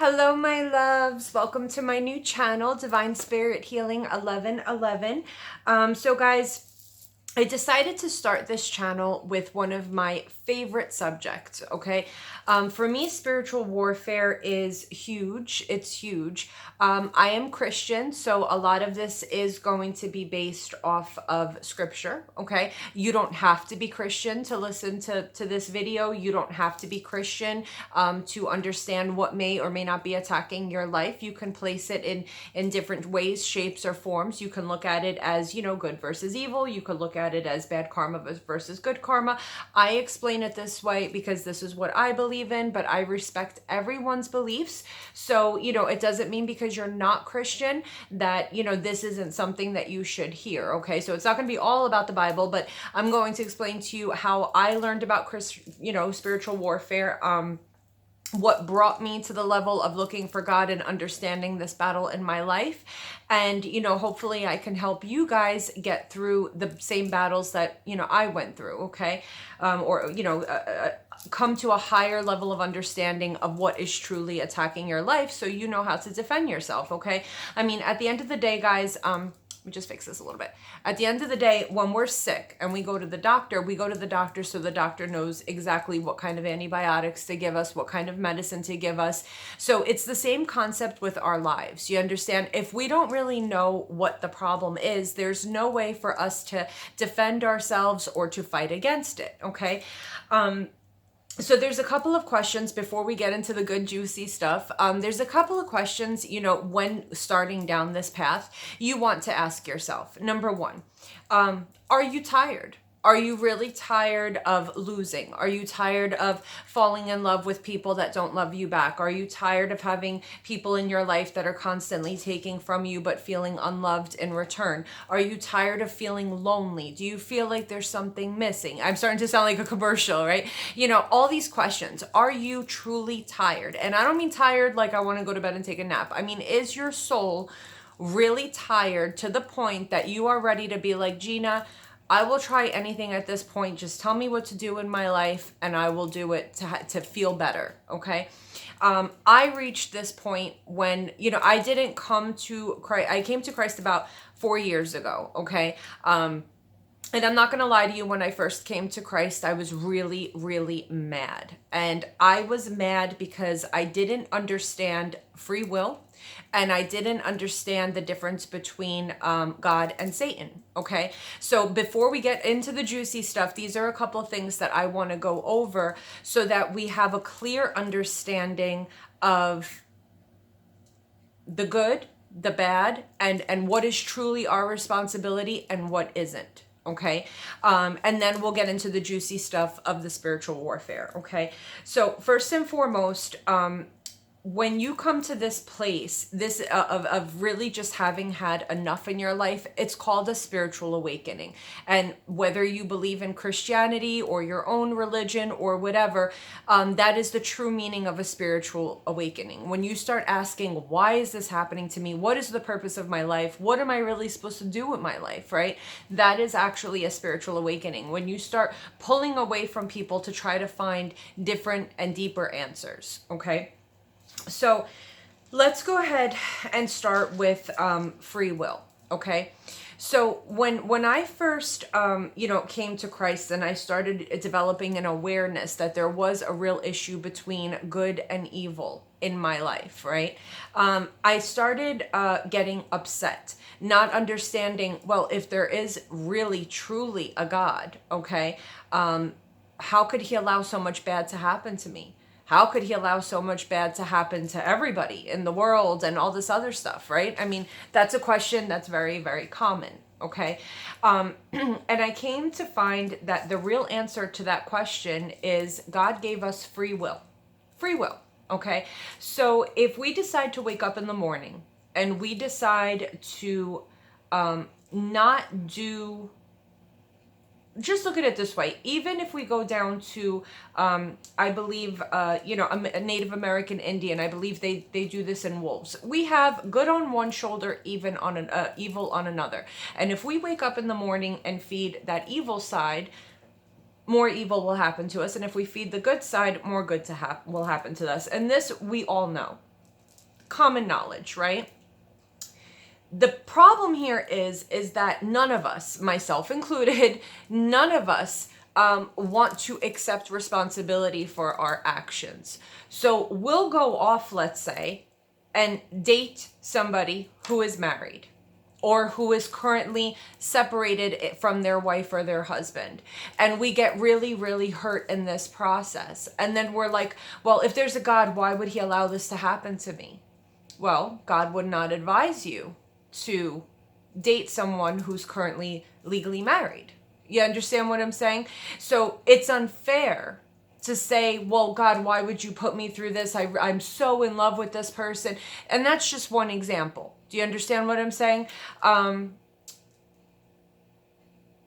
Hello, my loves. Welcome to my new channel, Divine Spirit Healing 1111. Guys, I decided to start this channel with one of my favorite subjects, okay? For me, spiritual warfare is huge. It's huge. I am Christian, so a lot of this is going to be based off of scripture, okay? You don't have to be Christian to listen to this video. You don't have to be Christian to understand what may or may not be attacking your life. You can place it in different ways, shapes, or forms. You can look at it as, good versus evil. You could look at it as bad karma versus good karma. I explain it this way because this is what I believe in, but I respect everyone's beliefs. So, it doesn't mean because you're not Christian that, this isn't something that you should hear. Okay. So it's not going to be all about the Bible, but I'm going to explain to you how I learned about spiritual warfare. What brought me to the level of looking for God and understanding this battle in my life. And, hopefully I can help you guys get through the same battles that, I went through, okay? Come to a higher level of understanding of what is truly attacking your life so you know how to defend yourself, okay? I mean, at the end of the day, guys, let me just fix this a little bit. At the end of the day, when we're sick and we go to the doctor so the doctor knows exactly what kind of antibiotics to give us, what kind of medicine to give us. So it's the same concept with our lives. You understand? If we don't really know what the problem is, there's no way for us to defend ourselves or to fight against it, okay? So there's a couple of questions before we get into the good juicy stuff. There's a couple of questions, when starting down this path, you want to ask yourself. Number one, are you tired? Are you really tired of losing? Are you tired of falling in love with people that don't love you back? Are you tired of having people in your life that are constantly taking from you but feeling unloved in return? Are you tired of feeling lonely? Do you feel like there's something missing? I'm starting to sound like a commercial, right? All these questions. Are you truly tired? And I don't mean tired like I want to go to bed and take a nap. I mean, is your soul really tired to the point that you are ready to be like, Gina, I will try anything at this point. Just tell me what to do in my life and I will do it to feel better, okay? I reached this point when, I didn't come to Christ. I came to Christ about 4 years ago, okay? And I'm not going to lie to you, when I first came to Christ, I was really, really mad. And I was mad because I didn't understand free will. And I didn't understand the difference between God and Satan, okay? So before we get into the juicy stuff, these are a couple of things that I want to go over so that we have a clear understanding of the good, the bad, and what is truly our responsibility and what isn't. Okay. And then we'll get into the juicy stuff of the spiritual warfare. Okay. So first and foremost, when you come to this place, this of really just having had enough in your life, it's called a spiritual awakening. And whether you believe in Christianity or your own religion or whatever, that is the true meaning of a spiritual awakening. When you start asking, why is this happening to me? What is the purpose of my life? What am I really supposed to do with my life, right? That is actually a spiritual awakening. When you start pulling away from people to try to find different and deeper answers, okay? So let's go ahead and start with free will, okay? So when I first, came to Christ and I started developing an awareness that there was a real issue between good and evil in my life, right? I started getting upset, not understanding, well, if there is really, truly a God, okay, how could he allow so much bad to happen to me? How could he allow so much bad to happen to everybody in the world and all this other stuff, right? I mean, that's a question that's very, very common, okay? And I came to find that the real answer to that question is God gave us free will. Free will, okay? So if we decide to wake up in the morning and we decide to not do... Just look at it this way. Even if we go down to, I believe, a Native American Indian, I believe they do this in wolves. We have good on one shoulder, even on evil on another. And if we wake up in the morning and feed that evil side, more evil will happen to us. And if we feed the good side, more good will happen to us. And this we all know. common knowledge, right? The problem here is that none of us, myself included, none of us want to accept responsibility for our actions. So we'll go off, let's say, and date somebody who is married or who is currently separated from their wife or their husband. And we get really, really hurt in this process. And then we're like, well, if there's a God, why would he allow this to happen to me? Well, God would not advise you to date someone who's currently legally married. You understand what I'm saying? So it's unfair to say, well, God, why would you put me through this? I'm so in love with this person. And that's just one example. Do you understand what I'm saying?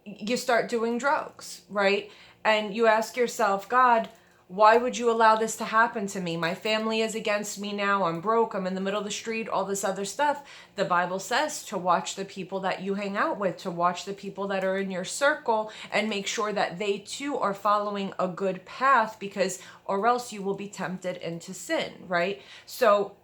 You start doing drugs, right? And you ask yourself, God, why would you allow this to happen to me? My family is against me now. I'm broke. I'm in the middle of the street, all this other stuff. The Bible says to watch the people that you hang out with, to watch the people that are in your circle and make sure that they too are following a good path, because or else you will be tempted into sin, right? So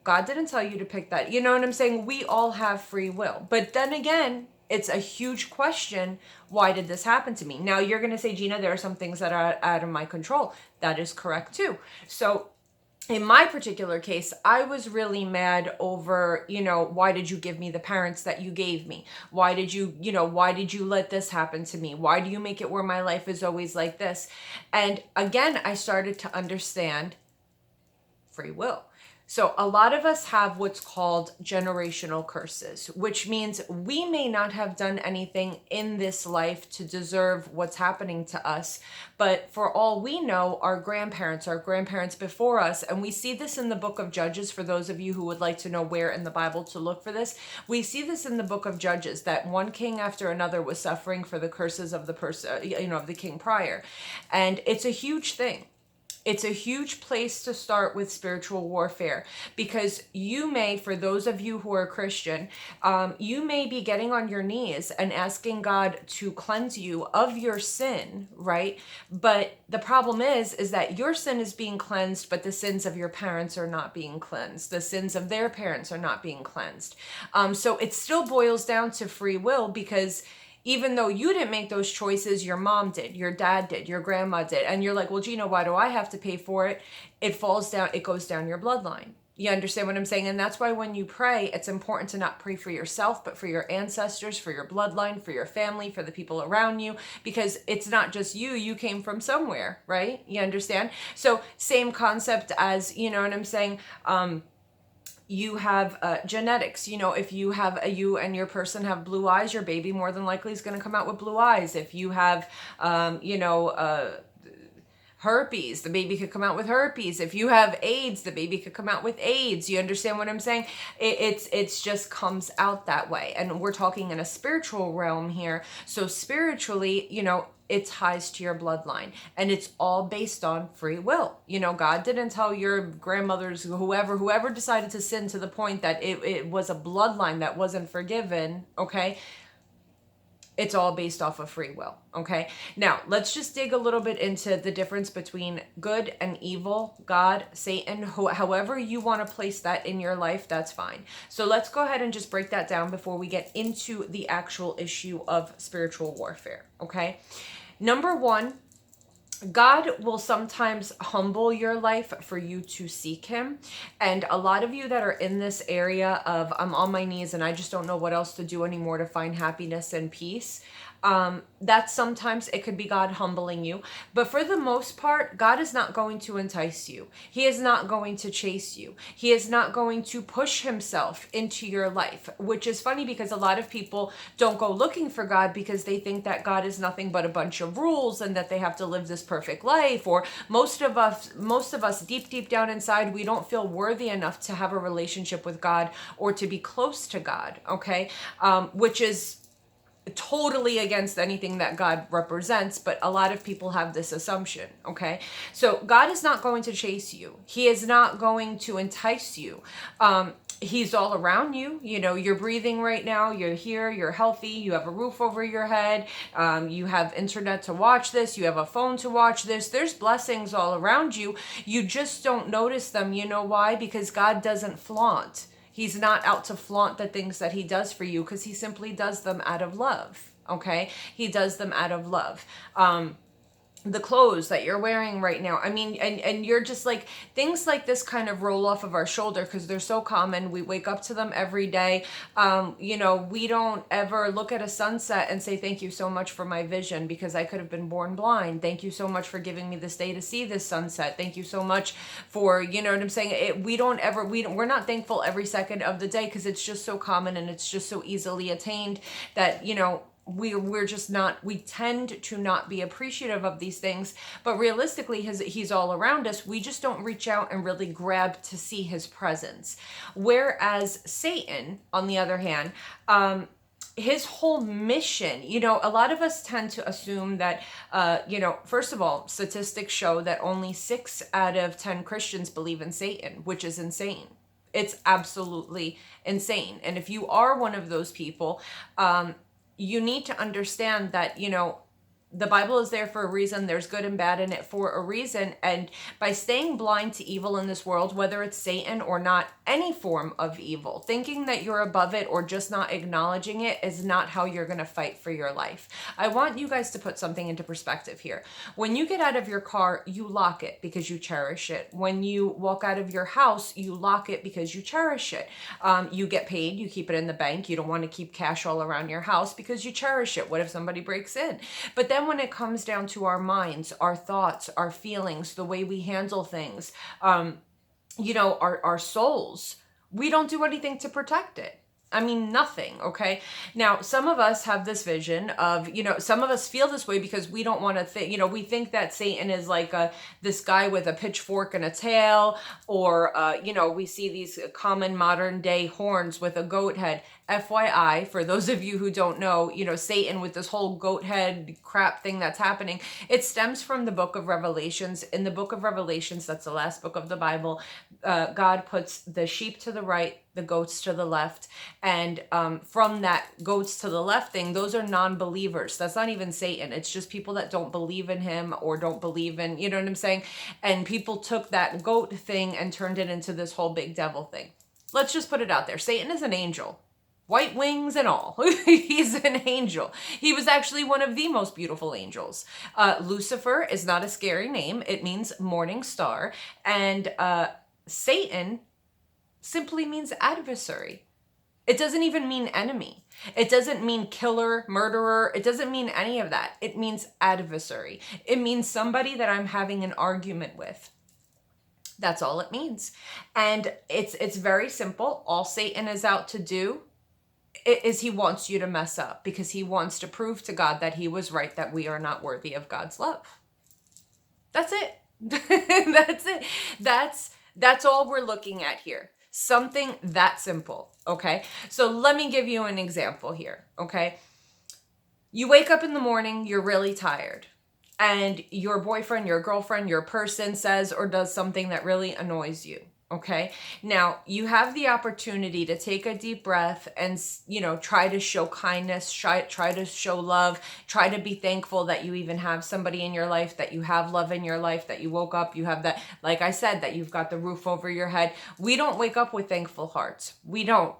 God didn't tell you to pick that. You know what I'm saying? We all have free will. But then again, it's a huge question. Why did this happen to me? Now you're going to say, Gina, there are some things that are out of my control. That is correct too. So in my particular case, I was really mad over, why did you give me the parents that you gave me? Why did you let this happen to me? Why do you make it where my life is always like this? And again, I started to understand free will. So a lot of us have what's called generational curses, which means we may not have done anything in this life to deserve what's happening to us. But for all we know, our grandparents before us, and we see this in the book of Judges, for those of you who would like to know where in the Bible to look for this, we see this in the book of Judges, that one king after another was suffering for the curses of the person, of the king prior. And it's a huge thing. It's a huge place to start with spiritual warfare, because you may, for those of you who are Christian, you may be getting on your knees and asking God to cleanse you of your sin, right? But the problem is that your sin is being cleansed, but the sins of your parents are not being cleansed. The sins of their parents are not being cleansed. So it still boils down to free will, because even though you didn't make those choices, your mom did, your dad did, your grandma did. And you're like, well, Gina, why do I have to pay for it? It goes down your bloodline. You understand what I'm saying? And that's why when you pray, it's important to not pray for yourself, but for your ancestors, for your bloodline, for your family, for the people around you, because it's not just you came from somewhere, right? You understand? So same concept as, you know what I'm saying? You have genetics. If you and your person have blue eyes, your baby more than likely is going to come out with blue eyes. If you have, herpes, the baby could come out with herpes. If you have AIDS, the baby could come out with AIDS. You understand what I'm saying? It's just comes out that way. And we're talking in a spiritual realm here. So spiritually, it ties to your bloodline, and it's all based on free will. God didn't tell your grandmothers, whoever decided to sin to the point that it was a bloodline that wasn't forgiven. Okay. It's all based off of free will. Okay. Now let's just dig a little bit into the difference between good and evil, God, Satan, however you want to place that in your life, that's fine. So let's go ahead and just break that down before we get into the actual issue of spiritual warfare. Okay. Number one, God will sometimes humble your life for you to seek him. And a lot of you that are in this area of I'm on my knees and I just don't know what else to do anymore to find happiness and peace, that sometimes it could be God humbling you. But for the most part, God is not going to entice you. He is not going to chase you. He is not going to push himself into your life, which is funny because a lot of people don't go looking for God because they think that God is nothing but a bunch of rules and that they have to live this perfect life. Or most of us deep down inside, we don't feel worthy enough to have a relationship with God or to be close to God. Okay. Which is totally against anything that God represents, but a lot of people have this assumption, okay? So God is not going to chase you. He is not going to entice you. He's all around you. You know, you're breathing right now. You're here. You're healthy. You have a roof over your head. You have internet to watch this. You have a phone to watch this. There's blessings all around you. You just don't notice them. You know why? Because God doesn't flaunt. He's not out to flaunt the things that he does for you, because he simply does them out of love. Okay? He does them out of love. The clothes that you're wearing right now. I mean, and you're just like, things like this kind of roll off of our shoulder because they're so common. We wake up to them every day. You know, we don't ever look at a sunset and say, thank you so much for my vision because I could have been born blind. Thank you so much for giving me this day to see this sunset. Thank you so much for, you know what I'm saying? We're not thankful every second of the day because it's just so common and it's just so easily attained that, you know, we're just not, we tend to not be appreciative of these things, but realistically he's all around us. We just don't reach out and really grab to see his presence. Whereas Satan, on the other hand, his whole mission, you know, a lot of us tend to assume that, you know, first of all, statistics show that only 6 out of 10 Christians believe in Satan, which is insane. It's absolutely insane. And if you are one of those people, you need to understand that, you know, the Bible is there for a reason. There's good and bad in it for a reason. And by staying blind to evil in this world, whether it's Satan or not, any form of evil, thinking that you're above it or just not acknowledging it is not how you're going to fight for your life. I want you guys to put something into perspective here. When you get out of your car, you lock it because you cherish it. When you walk out of your house, you lock it because you cherish it. You get paid, you keep it in the bank. You don't want to keep cash all around your house because you cherish it. What if somebody breaks in? But then when it comes down to our minds, our thoughts, our feelings, the way we handle things, you know, our souls, we don't do anything to protect it. I mean, nothing, okay? Now, some of us have this vision of, you know, some of us feel this way because we don't want to think, you know, we think that Satan is like this guy with a pitchfork and a tail, or, you know, we see these common modern day horns with a goat head. FYI, for those of you who don't know, you know, Satan with this whole goat head crap thing that's happening, it stems from the book of Revelations. In the book of Revelations, that's the last book of the Bible, God puts the sheep to the right, the goats to the left. And from that goats to the left thing, those are non-believers. That's not even Satan. It's just people that don't believe in him or don't believe in, you know what I'm saying? And people took that goat thing and turned it into this whole big devil thing. Let's just put it out there. Satan is an angel. White wings and all. He's an angel. He was actually one of the most beautiful angels. Lucifer is not a scary name. It means morning star. And Satan simply means adversary. It doesn't even mean enemy. It doesn't mean killer, murderer. It doesn't mean any of that. It means adversary. It means somebody that I'm having an argument with. That's all it means. And it's very simple. All Satan is out to do is he wants you to mess up because he wants to prove to God that he was right, that we are not worthy of God's love. That's it. That's it. That's all we're looking at here. Something that simple. Okay. So let me give you an example here. Okay. You wake up in the morning, you're really tired, and your boyfriend, your girlfriend, your person says or does something that really annoys you. Okay. Now you have the opportunity to take a deep breath and, you know, try to show kindness, try to show love, try to be thankful that you even have somebody in your life, that you have love in your life, that you woke up, you have that, like I said, that you've got the roof over your head. We don't wake up with thankful hearts. We don't.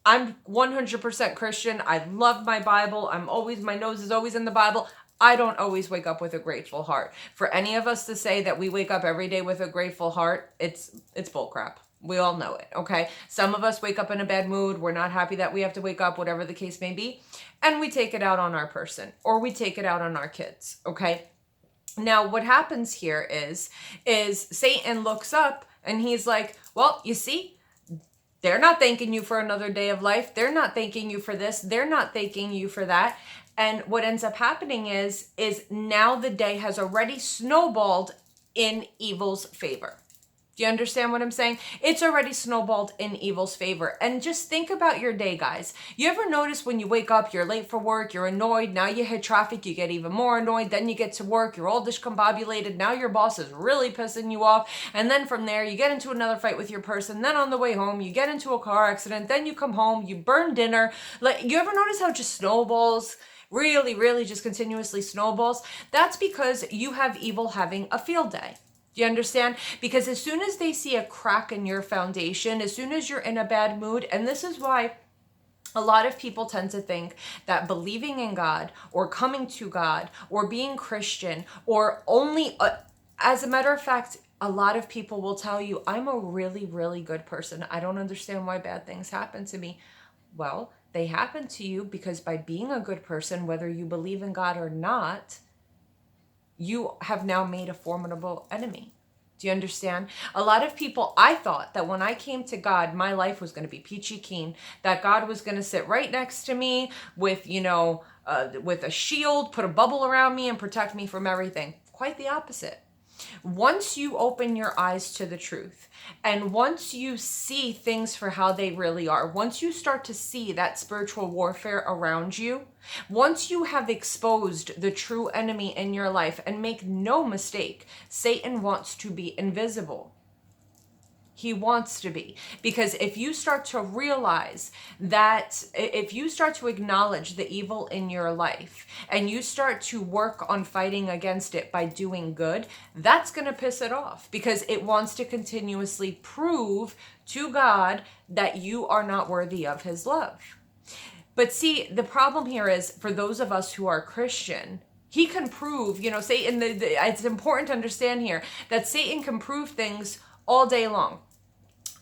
I'm 100% Christian. I love my Bible. My nose is always in the Bible. I don't always wake up with a grateful heart. For any of us to say that we wake up every day with a grateful heart, it's bullcrap. We all know it, okay? Some of us wake up in a bad mood. We're not happy that we have to wake up, whatever the case may be. And we take it out on our person, or we take it out on our kids, okay? Now, what happens here is Satan looks up and he's like, well, you see, they're not thanking you for another day of life. They're not thanking you for this. They're not thanking you for that. And what ends up happening is now the day has already snowballed in evil's favor. Do you understand what I'm saying? It's already snowballed in evil's favor. And just think about your day, guys. You ever notice when you wake up, you're late for work, you're annoyed, now you hit traffic, you get even more annoyed, then you get to work, you're all discombobulated, now your boss is really pissing you off, and then from there, you get into another fight with your person, then on the way home, you get into a car accident, then you come home, you burn dinner. Like, you ever notice how it just snowballs? Really just continuously snowballs? That's because you have evil having a field day. Do you understand? Because as soon as they see a crack in your foundation, as soon as you're in a bad mood, and this is why a lot of people tend to think that believing in God or coming to God or being Christian or only, as a matter of fact, a lot of people will tell you, I'm a really good person. I don't understand why bad things happen to me. Well, they happen to you because by being a good person, whether you believe in God or not, you have now made a formidable enemy. Do you understand? A lot of people, I thought that when I came to God, my life was going to be peachy keen, that God was going to sit right next to me with, with a shield, put a bubble around me and protect me from everything. Quite the opposite. Once you open your eyes to the truth, and once you see things for how they really are, once you start to see that spiritual warfare around you, once you have exposed the true enemy in your life, and make no mistake, Satan wants to be invisible. He wants to be. Because if you start to realize that, if you start to acknowledge the evil in your life and you start to work on fighting against it by doing good, that's going to piss it off because it wants to continuously prove to God that you are not worthy of his love. But see, the problem here is for those of us who are Christian, he can prove, Satan, it's important to understand here that Satan can prove things all day long.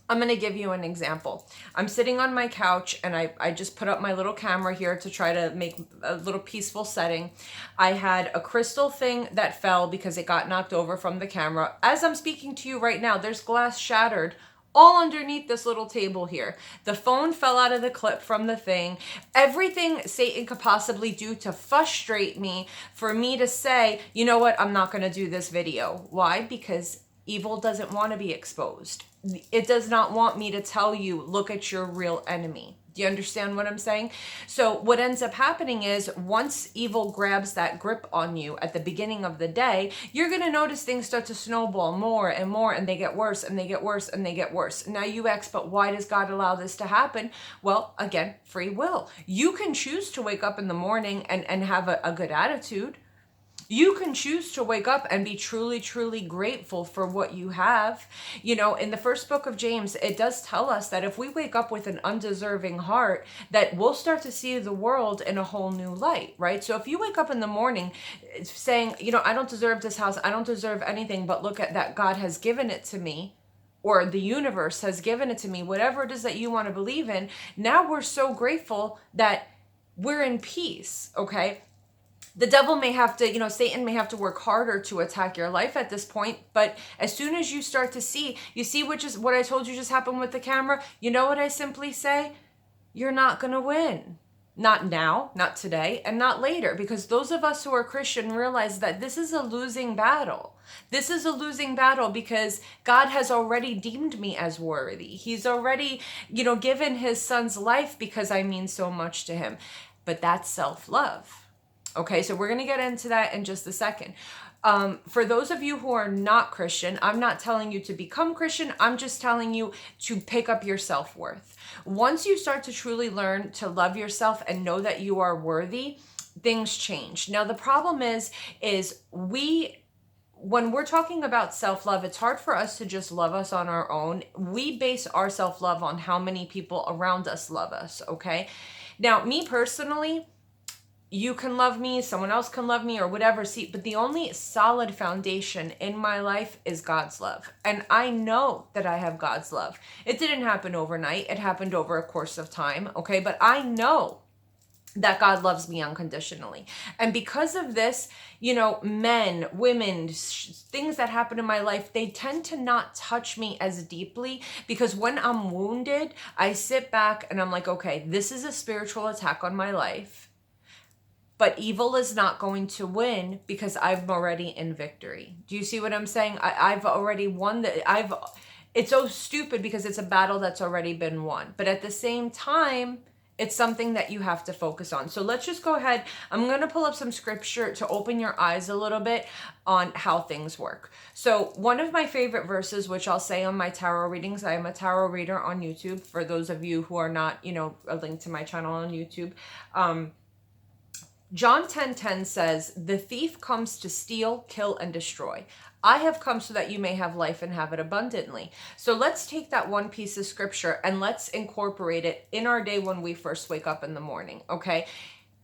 I'm going to give you an example. I'm sitting on my couch and I just put up my little camera here to try to make a little peaceful setting. I had a crystal thing that fell because it got knocked over from the camera. As I'm speaking to you right now, there's glass shattered all underneath this little table here. The phone fell out of the clip from the thing. Everything Satan could possibly do to frustrate me, for me to say, you know what, I'm not going to do this video. Why? Because evil doesn't want to be exposed. It does not want me to tell you, look at your real enemy. Do you understand what I'm saying? So what ends up happening is once evil grabs that grip on you at the beginning of the day, you're going to notice things start to snowball more and more, and they get worse and they get worse and they get worse. Now you ask, but why does God allow this to happen? Well, again, free will. You can choose to wake up in the morning and have a good attitude. You can choose to wake up and be truly grateful for what you have. In the first book of James, it does tell us that if we wake up with an undeserving heart, that we'll start to see the world in a whole new light, right? So if you wake up in the morning saying, I don't deserve this house, I don't deserve anything, but look at that, God has given it to me, or the universe has given it to me, whatever it is that you want to believe in, now we're so grateful that we're in peace, okay? The devil may have to, Satan may have to work harder to attack your life at this point. But as soon as you start to see, which is what I told you just happened with the camera. You know what I simply say? You're not going to win. Not now, not today, and not later. Because those of us who are Christian realize that this is a losing battle. This is a losing battle because God has already deemed me as worthy. He's already, given his son's life because I mean so much to him. But that's self-love. Okay, so we're going to get into that in just a second. For those of you who are not Christian, I'm not telling you to become Christian. I'm just telling you to pick up your self-worth. Once you start to truly learn to love yourself and know that you are worthy, things change. Now, the problem is when we're talking about self-love, it's hard for us to just love us on our own. We base our self-love on how many people around us love us, okay? Now, me personally, you can love me, someone else can love me, or whatever. See, but the only solid foundation in my life is God's love. And I know that I have God's love. It didn't happen overnight. It happened over a course of time, okay? But I know that God loves me unconditionally. And because of this, men, women, things that happen in my life, they tend to not touch me as deeply because when I'm wounded, I sit back and I'm like, okay, this is a spiritual attack on my life. But evil is not going to win because I'm already in victory. Do you see what I'm saying? I've already won. it's so stupid because it's a battle that's already been won. But at the same time, it's something that you have to focus on. So let's just go ahead. I'm going to pull up some scripture to open your eyes a little bit on how things work. So one of my favorite verses, which I'll say on my tarot readings, I am a tarot reader on YouTube. For those of you who are not, a link to my channel on YouTube. John 10:10 says, "The thief comes to steal, kill, and destroy. I have come so that you may have life and have it abundantly." So let's take that one piece of scripture and let's incorporate it in our day when we first wake up in the morning, okay?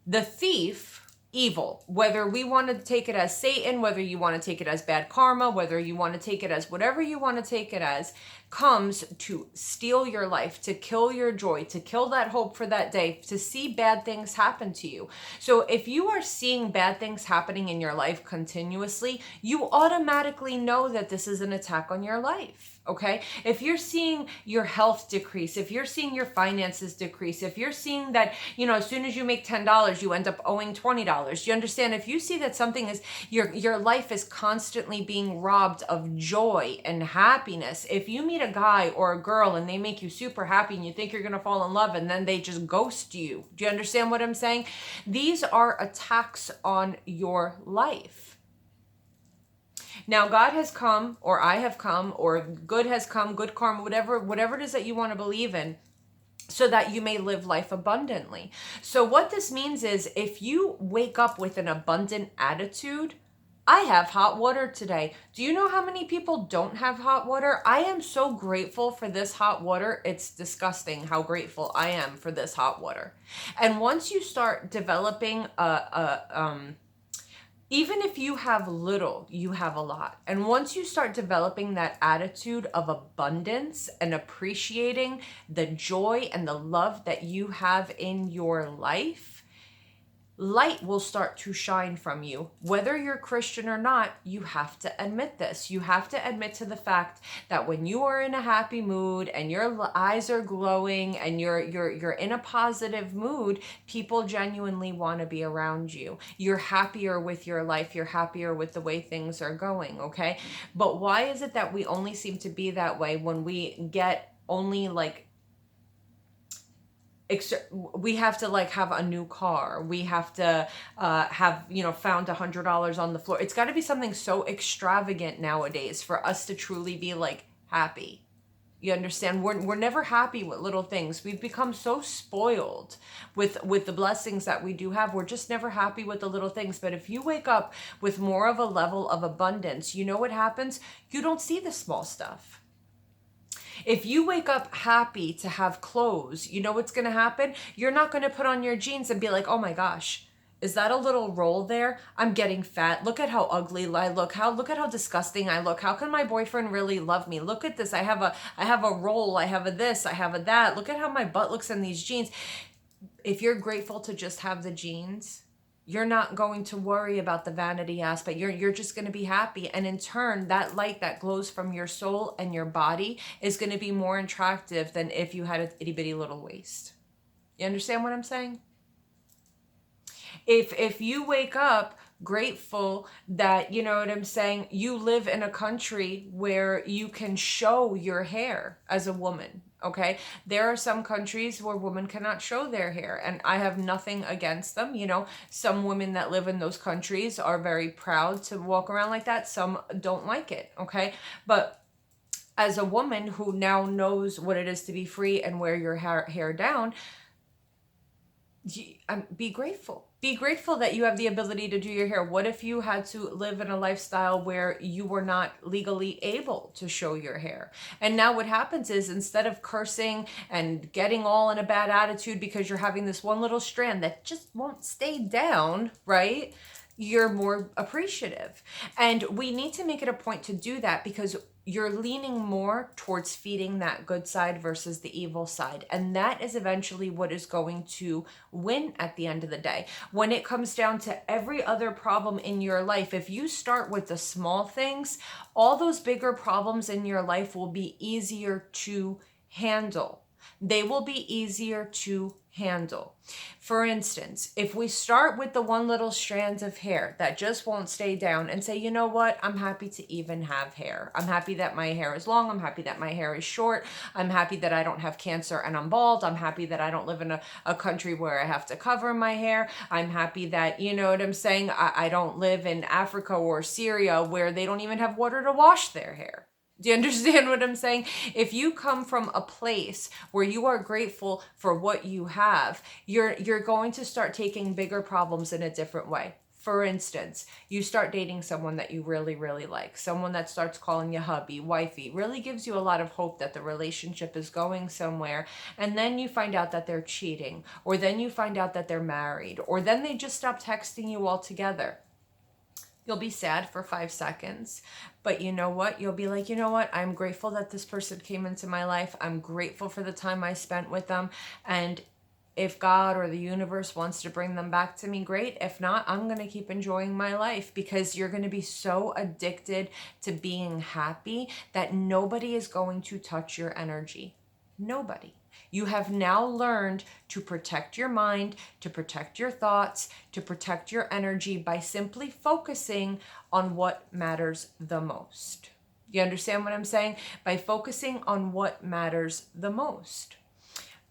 The thief, evil, whether we want to take it as Satan, whether you want to take it as bad karma, whether you want to take it as whatever you want to take it as, comes to steal your life, to kill your joy, to kill that hope for that day, to see bad things happen to you. So if you are seeing bad things happening in your life continuously, you automatically know that this is an attack on your life. Okay. If you're seeing your health decrease, if you're seeing your finances decrease, if you're seeing that, as soon as you make $10, you end up owing $20, you understand? If you see that something is, your life is constantly being robbed of joy and happiness, if you meet a guy or a girl and they make you super happy and you think you're going to fall in love and then they just ghost you, do you understand what I'm saying? These are attacks on your life. Now, God has come, or I have come, or good has come, good karma, whatever it is that you want to believe in, so that you may live life abundantly. So what this means is if you wake up with an abundant attitude, I have hot water today. Do you know how many people don't have hot water? I am so grateful for this hot water. It's disgusting how grateful I am for this hot water. And once you start developing even if you have little, you have a lot. And once you start developing that attitude of abundance and appreciating the joy and the love that you have in your life, light will start to shine from you. Whether you're Christian or not, you have to admit this. You have to admit to the fact that when you are in a happy mood and your eyes are glowing and you're in a positive mood, people genuinely want to be around you. You're happier with your life. You're happier with the way things are going, okay? But why is it that we only seem to be that way when we get only we have to have a new car. We have to have, found $100 on the floor. It's got to be something so extravagant nowadays for us to truly be happy. You understand? We're never happy with little things. We've become so spoiled with the blessings that we do have. We're just never happy with the little things. But if you wake up with more of a level of abundance, you know what happens? You don't see the small stuff. If you wake up happy to have clothes, you know what's going to happen? You're not going to put on your jeans and be like, "Oh my gosh, is that a little roll there? I'm getting fat. Look at how ugly I look. Look at how disgusting I look. How can my boyfriend really love me? Look at this. I have a roll. I have a this. I have a that. Look at how my butt looks in these jeans." If you're grateful to just have the jeans, you're not going to worry about the vanity aspect. You're just going to be happy. And in turn, that light that glows from your soul and your body is going to be more attractive than if you had an itty bitty little waist. You understand what I'm saying? If you wake up grateful that, you know what I'm saying, you live in a country where you can show your hair as a woman. Okay, there are some countries where women cannot show their hair, and I have nothing against them. Some women that live in those countries are very proud to walk around like that. Some don't like it. Okay, but as a woman who now knows what it is to be free and wear your hair down, be grateful. Be grateful that you have the ability to do your hair. What if you had to live in a lifestyle where you were not legally able to show your hair? And now what happens is, instead of cursing and getting all in a bad attitude because you're having this one little strand that just won't stay down, right? You're more appreciative. And we need to make it a point to do that, because you're leaning more towards feeding that good side versus the evil side. And that is eventually what is going to win at the end of the day. When it comes down to every other problem in your life, if you start with the small things, all those bigger problems in your life will be easier to handle. They will be easier to handle. For instance, if we start with the one little strand of hair that just won't stay down and say, you know what, I'm happy to even have hair. I'm happy that my hair is long. I'm happy that my hair is short. I'm happy that I don't have cancer and I'm bald. I'm happy that I don't live in a country where I have to cover my hair. I'm happy that, you know what I'm saying, I don't live in Africa or Syria where they don't even have water to wash their hair. Do you understand what I'm saying? If you come from a place where you are grateful for what you have, you're going to start taking bigger problems in a different way. For instance, you start dating someone that you really, really like, someone that starts calling you hubby, wifey, really gives you a lot of hope that the relationship is going somewhere. And then you find out that they're cheating, or then you find out that they're married, or then they just stop texting you altogether. You'll be sad for 5 seconds, but you know what? You'll be like, you know what? I'm grateful that this person came into my life. I'm grateful for the time I spent with them. And if God or the universe wants to bring them back to me, great. If not, I'm going to keep enjoying my life, because you're going to be so addicted to being happy that nobody is going to touch your energy. Nobody. You have now learned to protect your mind, to protect your thoughts, to protect your energy by simply focusing on what matters the most. You understand what I'm saying? By focusing on what matters the most.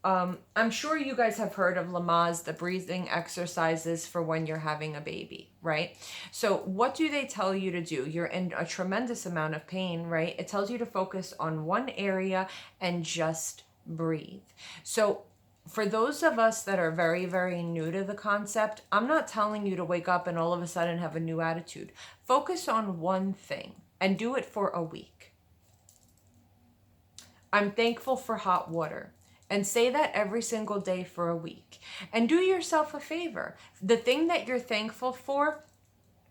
I'm sure you guys have heard of Lamaze, the breathing exercises for when you're having a baby, right? So what do they tell you to do? You're in a tremendous amount of pain, right? It tells you to focus on one area and just breathe. So for those of us that are very, very new to the concept, I'm not telling you to wake up and all of a sudden have a new attitude. Focus on one thing and do it for a week. I'm thankful for hot water. And say that every single day for a week. And do yourself a favor. The thing that you're thankful for,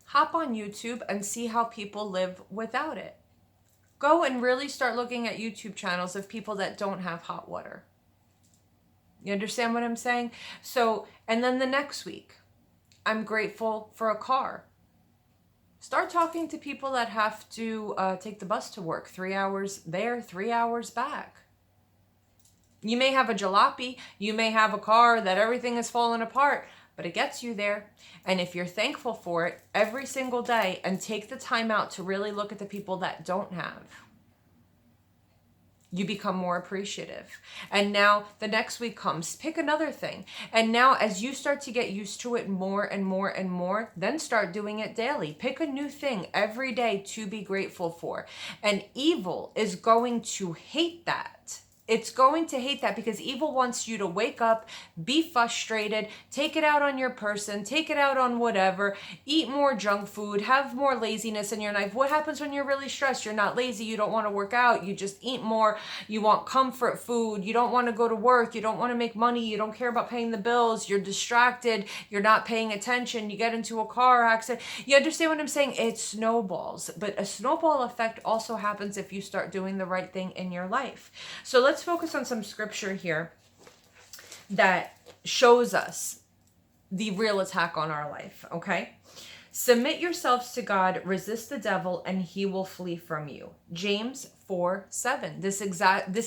hop on YouTube and see how people live without it. Go and really start looking at YouTube channels of people that don't have hot water. You understand what I'm saying? So, and then the next week, I'm grateful for a car. Start talking to people that have to take the bus to work, 3 hours there, 3 hours back. You may have a jalopy, you may have a car that everything is falling apart, but it gets you there. And if you're thankful for it every single day and take the time out to really look at the people that don't have, you become more appreciative. And now the next week comes, pick another thing. And now as you start to get used to it more and more and more, then start doing it daily. Pick a new thing every day to be grateful for. And evil is going to hate that. It's going to hate that because evil wants you to wake up, be frustrated, take it out on your person, take it out on whatever, eat more junk food, have more laziness in your life. What happens when you're really stressed? You're not lazy, you don't want to work out, you just eat more, you want comfort food, you don't want to go to work, you don't want to make money, you don't care about paying the bills, you're distracted, you're not paying attention, you get into a car accident. You understand what I'm saying? It snowballs. But a snowball effect also happens if you start doing the right thing in your life. So let's focus on some scripture here that shows us the real attack on our life, okay? Submit yourselves to God, resist the devil, and he will flee from you. James 4:7. This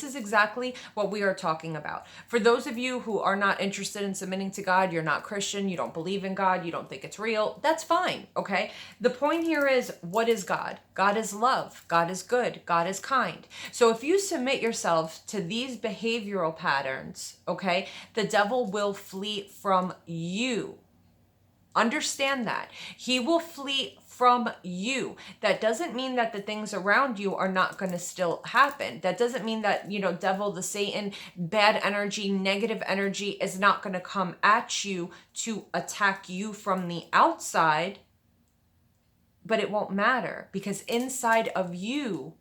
is exactly what we are talking about. For those of you who are not interested in submitting to God, you're not Christian, you don't believe in God, you don't think it's real, that's fine, okay? The point here is, what is God? God is love. God is good. God is kind. So if you submit yourself to these behavioral patterns, okay, the devil will flee from you. Understand that. He will flee from you. That doesn't mean that the things around you are not going to still happen. That doesn't mean that, devil, the Satan, bad energy, negative energy is not going to come at you to attack you from the outside. But it won't matter because inside of you,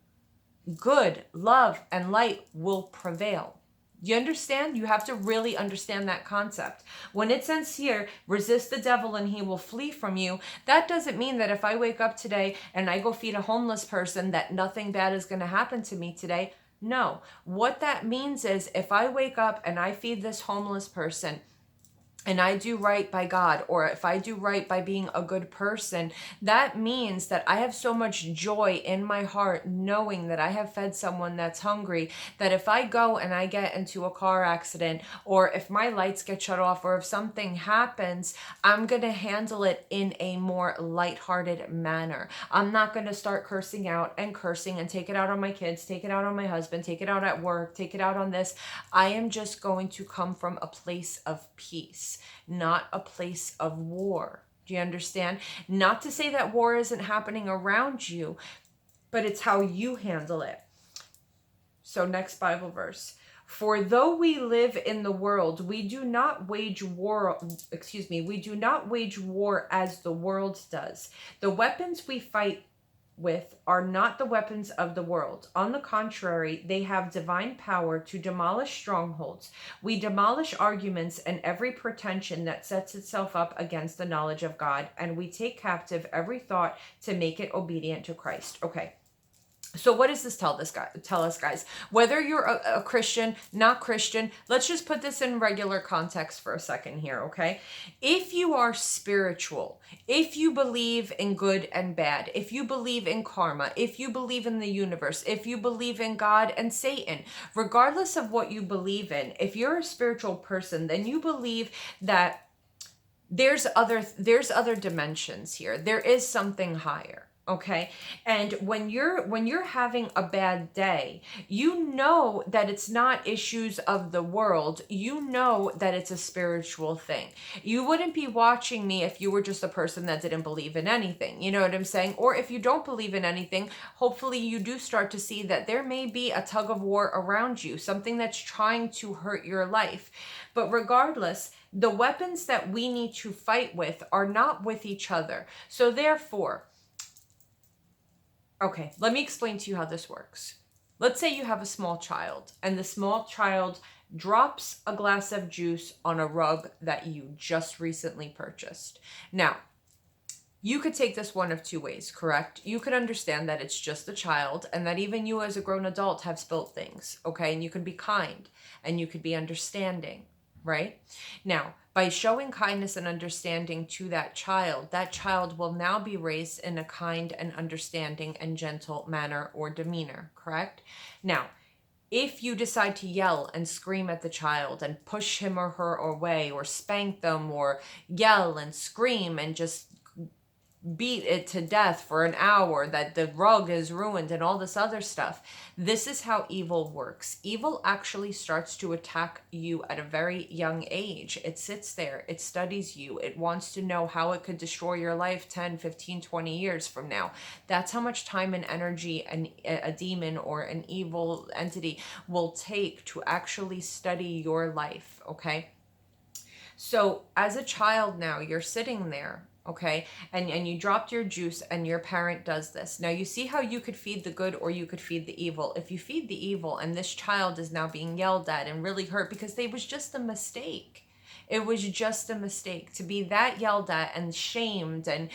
good, love, and light will prevail. You understand? You have to really understand that concept. When it says here, resist the devil and he will flee from you, that doesn't mean that if I wake up today and I go feed a homeless person that nothing bad is going to happen to me today. No. What that means is if I wake up and I feed this homeless person and I do right by God, or if I do right by being a good person, that means that I have so much joy in my heart knowing that I have fed someone that's hungry, that if I go and I get into a car accident, or if my lights get shut off, or if something happens, I'm going to handle it in a more lighthearted manner. I'm not going to start cursing out and cursing and take it out on my kids, take it out on my husband, take it out at work, take it out on this. I am just going to come from a place of peace, not a place of war. Do you understand? Not to say that war isn't happening around you, but it's how you handle it. So next Bible verse. For though we live in the world, we do not wage war, we do not wage war as the world does. The weapons we fight with are not the weapons of the world. On the contrary, they have divine power to demolish strongholds. We demolish arguments and every pretension that sets itself up against the knowledge of God, and we take captive every thought to make it obedient to Christ. Okay. So what does this tell us, guys? Whether you're a Christian, not Christian, let's just put this in regular context for a second here, okay? If you are spiritual, if you believe in good and bad, if you believe in karma, if you believe in the universe, if you believe in God and Satan, regardless of what you believe in, if you're a spiritual person, then you believe that there's other dimensions here. There is something higher. Okay. And when you're having a bad day, you know that it's not issues of the world. You know that it's a spiritual thing. You wouldn't be watching me if you were just a person that didn't believe in anything. You know what I'm saying? Or if you don't believe in anything, hopefully you do start to see that there may be a tug of war around you, something that's trying to hurt your life. But regardless, the weapons that we need to fight with are not with each other. So therefore, okay, let me explain to you how this works. Let's say you have a small child, and the small child drops a glass of juice on a rug that you just recently purchased. Now, you could take this one of two ways, correct? You could understand that it's just a child, and that even you as a grown adult have spilt things, okay? And you could be kind, and you could be understanding, right? Now, by showing kindness and understanding to that child will now be raised in a kind and understanding and gentle manner or demeanor, correct? Now, if you decide to yell and scream at the child and push him or her away, or spank them, or yell and scream and just beat it to death for an hour, that the rug is ruined and all this other stuff. This is how evil works. Evil actually starts to attack you at a very young age. It sits there, it studies you, it wants to know how it could destroy your life 10, 15, 20 years from now. That's how much time and energy a demon or an evil entity will take to actually study your life, okay? So as a child now, you're sitting there, okay, and you dropped your juice and your parent does this. Now you see how you could feed the good or you could feed the evil. If you feed the evil and this child is now being yelled at and really hurt because it was just a mistake. It was just a mistake to be that yelled at and shamed and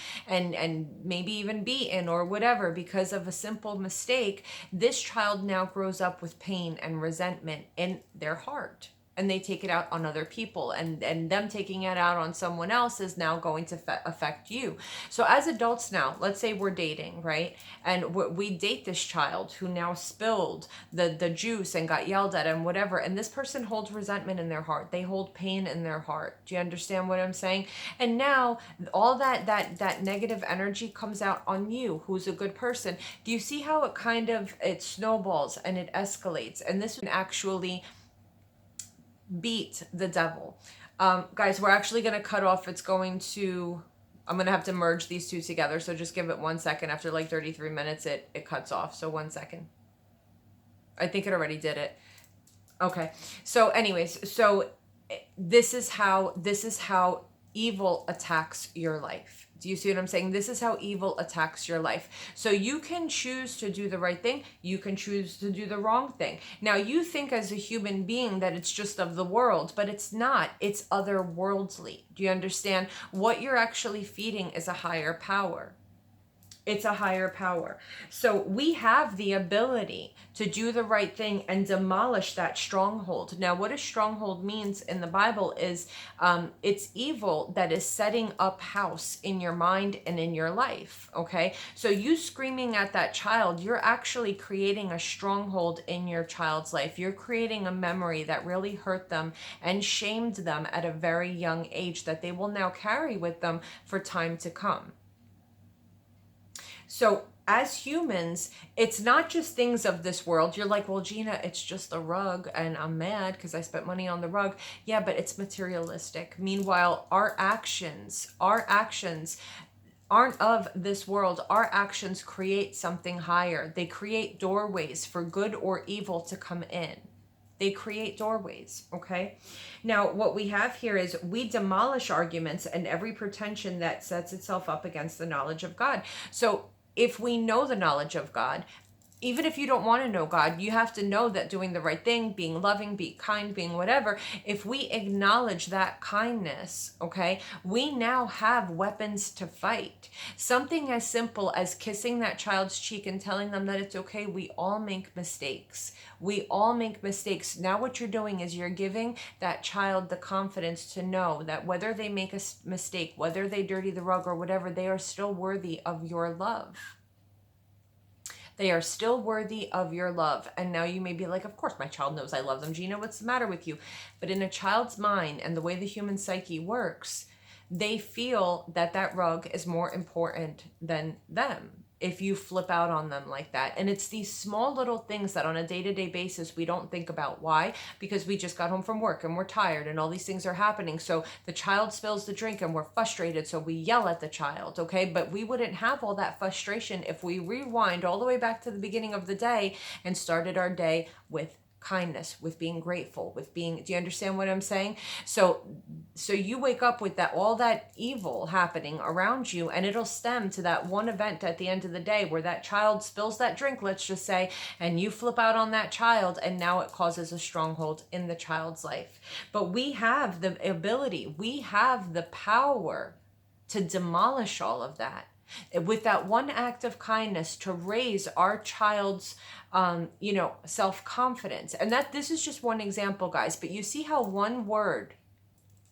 maybe even beaten or whatever because of a simple mistake. This child now grows up with pain and resentment in their heart. And they take it out on other people, and them taking it out on someone else is now going to affect you. So as adults now, let's say we're dating, right? And we date this child who now spilled the juice and got yelled at and whatever. And this person holds resentment in their heart. They hold pain in their heart. Do you understand what I'm saying? And now all that negative energy comes out on you, who's a good person. Do you see how it snowballs and it escalates? And this would actually beat the devil. Guys, we're actually going to cut off. I'm going to have to merge these two together. So just give it 1 second. After like 33 minutes, it cuts off. So 1 second. I think it already did it. Okay. So anyways, so this is how evil attacks your life. Do you see what I'm saying? This is how evil attacks your life. So you can choose to do the right thing. You can choose to do the wrong thing. Now, you think as a human being that it's just of the world, but it's not. It's otherworldly. Do you understand? What you're actually feeding is a higher power. It's a higher power. So we have the ability to do the right thing and demolish that stronghold. Now, what a stronghold means in the Bible is it's evil that is setting up house in your mind and in your life. Okay. So you screaming at that child, you're actually creating a stronghold in your child's life. You're creating a memory that really hurt them and shamed them at a very young age that they will now carry with them for time to come. So as humans, it's not just things of this world. You're like, well, Gina, it's just a rug and I'm mad because I spent money on the rug. Yeah, but it's materialistic. Meanwhile, our actions aren't of this world. Our actions create something higher. They create doorways for good or evil to come in. They create doorways, okay? Now, what we have here is we demolish arguments and every pretension that sets itself up against the knowledge of God. So if we know the knowledge of God, even if you don't want to know God, you have to know that doing the right thing, being loving, being kind, being whatever, if we acknowledge that kindness, okay, we now have weapons to fight. Something as simple as kissing that child's cheek and telling them that it's okay. We all make mistakes. We all make mistakes. Now what you're doing is you're giving that child the confidence to know that whether they make a mistake, whether they dirty the rug or whatever, they are still worthy of your love. They are still worthy of your love. And now you may be like, of course my child knows I love them. Gina, what's the matter with you? But in a child's mind and the way the human psyche works, they feel that that rug is more important than them if you flip out on them like that. And it's these small little things that on a day-to-day basis we don't think about. Why? Because we just got home from work and we're tired and all these things are happening. So the child spills the drink and we're frustrated, so we yell at the child, okay? But we wouldn't have all that frustration if we rewind all the way back to the beginning of the day and started our day with kindness, with being grateful, with being, do you understand what I'm saying? So you wake up with that, all that evil happening around you, and it'll stem to that one event at the end of the day where that child spills that drink, let's just say, and you flip out on that child, and now it causes a stronghold in the child's life. But we have the ability, we have the power to demolish all of that. With that one act of kindness to raise our child's self-confidence. And that this is just one example, guys, but you see how one word,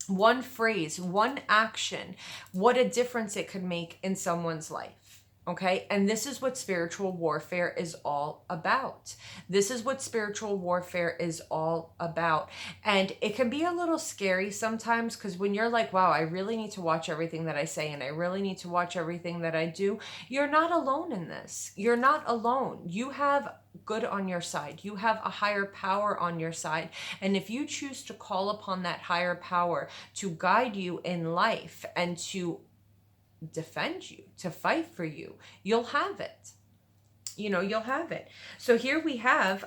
one phrase, one action, what a difference it could make in someone's life. Okay. And this is what spiritual warfare is all about. This is what spiritual warfare is all about. And it can be a little scary sometimes because when you're like, wow, I really need to watch everything that I say and I really need to watch everything that I do. You're not alone in this. You're not alone. You have good on your side. You have a higher power on your side. And if you choose to call upon that higher power to guide you in life and to defend you, to fight for you, you'll have it. You'll have it. So here we have,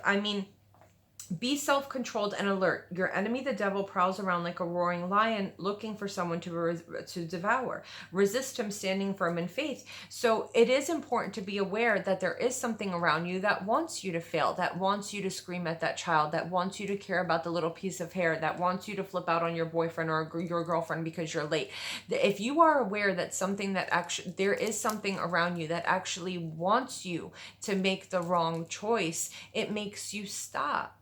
be self-controlled and alert. Your enemy, the devil, prowls around like a roaring lion looking for someone to devour. Resist him, standing firm in faith. So it is important to be aware that there is something around you that wants you to fail, that wants you to scream at that child, that wants you to care about the little piece of hair, that wants you to flip out on your boyfriend or your girlfriend because you're late. If you are aware that there is something around you that actually wants you to make the wrong choice, it makes you stop.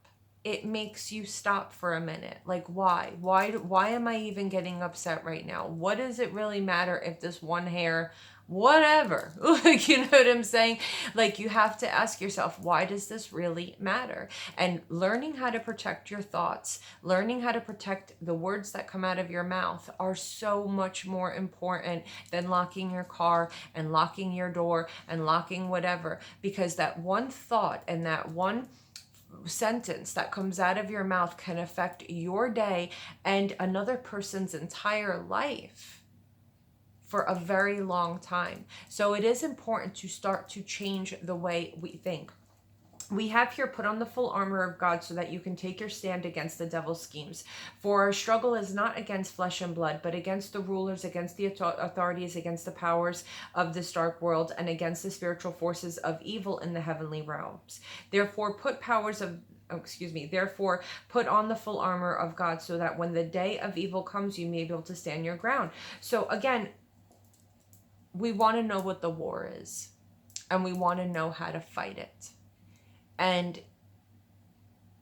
It makes you stop for a minute. Like, why am I even getting upset right now? What does it really matter if this one hair, whatever, you know what I'm saying? Like, you have to ask yourself, why does this really matter? And learning how to protect your thoughts, learning how to protect the words that come out of your mouth are so much more important than locking your car and locking your door and locking whatever, because that one thought and that one sentence that comes out of your mouth can affect your day and another person's entire life for a very long time. So it is important to start to change the way we think. We have here, put on the full armor of God so that you can take your stand against the devil's schemes. For our struggle is not against flesh and blood, but against the rulers, against the authorities, against the powers of this dark world, and against the spiritual forces of evil in the heavenly realms. Therefore, put on the full armor of God so that when the day of evil comes, you may be able to stand your ground. So again, we want to know what the war is. and we want to know how to fight it. And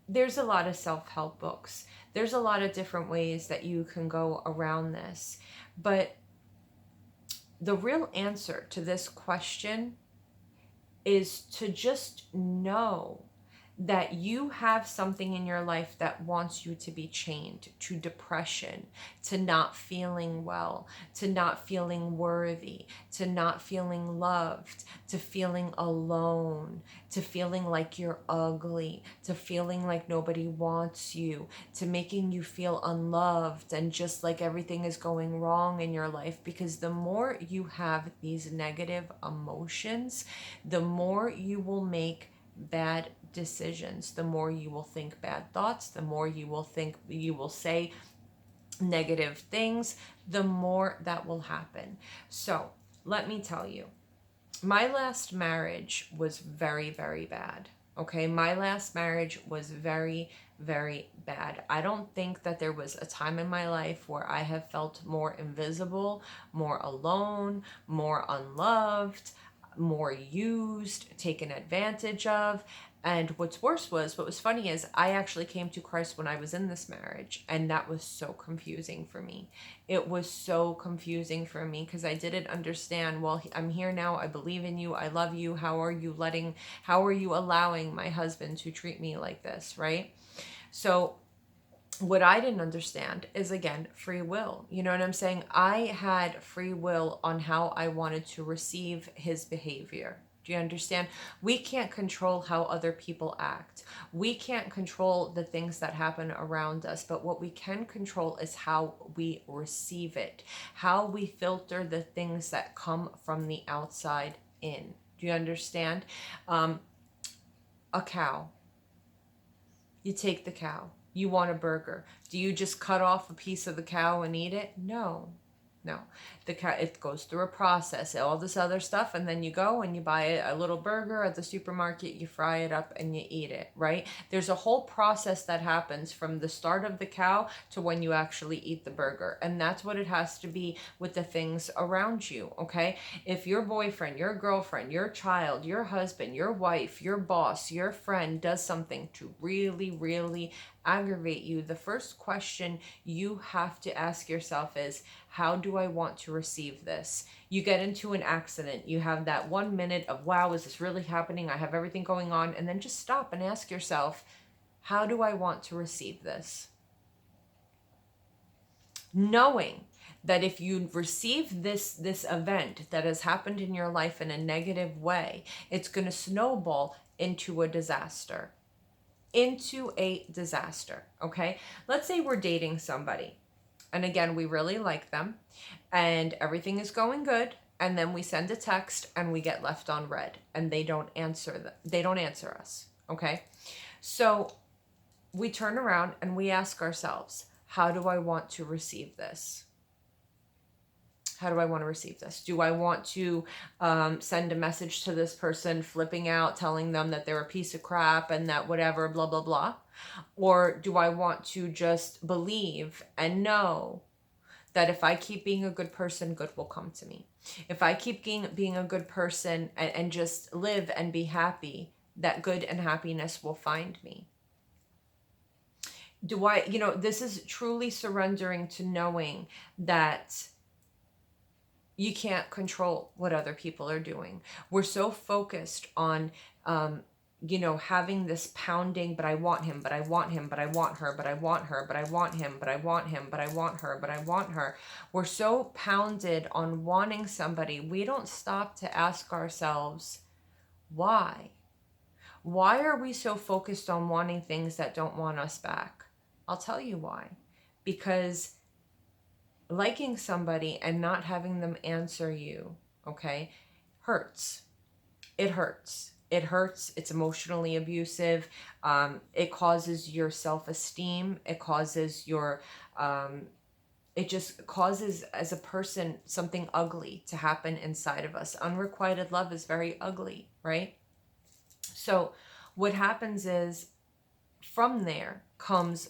there's a lot of self-help books. There's a lot of different ways that you can go around this. But the real answer to this question is to just know that you have something in your life that wants you to be chained to depression, to not feeling well, to not feeling worthy, to not feeling loved, to feeling alone, to feeling like you're ugly, to feeling like nobody wants you, to making you feel unloved and just like everything is going wrong in your life. Because the more you have these negative emotions, the more you will make bad decisions, the more you will think bad thoughts, the more you will say negative things, the more that will happen. So let me tell you, my last marriage was very, very bad. Okay, my last marriage was very, very bad. I don't think that there was a time in my life where I have felt more invisible, more alone, more unloved, more used, taken advantage of. And what was funny is I actually came to Christ when I was in this marriage, and that was so confusing for me. It was so confusing for me because I didn't understand, well, I'm here now, I believe in you, I love you, how are you allowing my husband to treat me like this, right? So what I didn't understand is, again, free will. You know what I'm saying? I had free will on how I wanted to receive his behavior. Do you understand? We can't control how other people act. We can't control the things that happen around us, but what we can control is how we receive it, how we filter the things that come from the outside in. Do you understand? A cow. You take the cow. You want a burger. Do you just cut off a piece of the cow and eat it? No. The cow, it goes through a process, all this other stuff, and then you go and you buy a little burger at the supermarket, you fry it up and you eat it, right? There's a whole process that happens from the start of the cow to when you actually eat the burger. And that's what it has to be with the things around you, okay? If your boyfriend, your girlfriend, your child, your husband, your wife, your boss, your friend does something to really, really aggravate you, the first question you have to ask yourself is, how do I want to receive this? You get into an accident, you have that 1 minute of, wow, is this really happening? I have everything going on. And then just stop and ask yourself, how do I want to receive this? Knowing that if you receive this event that has happened in your life in a negative way, it's going to snowball into a disaster. Okay? Let's say we're dating somebody. And again, we really like them and everything is going good. And then we send a text and we get left on red and they don't answer us. Okay. So we turn around and we ask ourselves, how do I want to receive this? How do I want to receive this? Do I want to send a message to this person flipping out, telling them that they're a piece of crap and that whatever, blah, blah, blah? Or do I want to just believe and know that if I keep being a good person, good will come to me? If I keep being a good person and just live and be happy, that good and happiness will find me. This is truly surrendering to knowing that you can't control what other people are doing. We're so focused on, having this pounding, but I want him, but I want him, but I want her, but I want her, but I want him, but I want him, but I want her, but I want her. We're so pounded on wanting somebody, we don't stop to ask ourselves, why? Why are we so focused on wanting things that don't want us back? I'll tell you why. Because liking somebody and not having them answer you, okay, hurts. It hurts. It's emotionally abusive. It causes your self-esteem. It causes it just causes, as a person, something ugly to happen inside of us. Unrequited love is very ugly, right? So what happens is, from there comes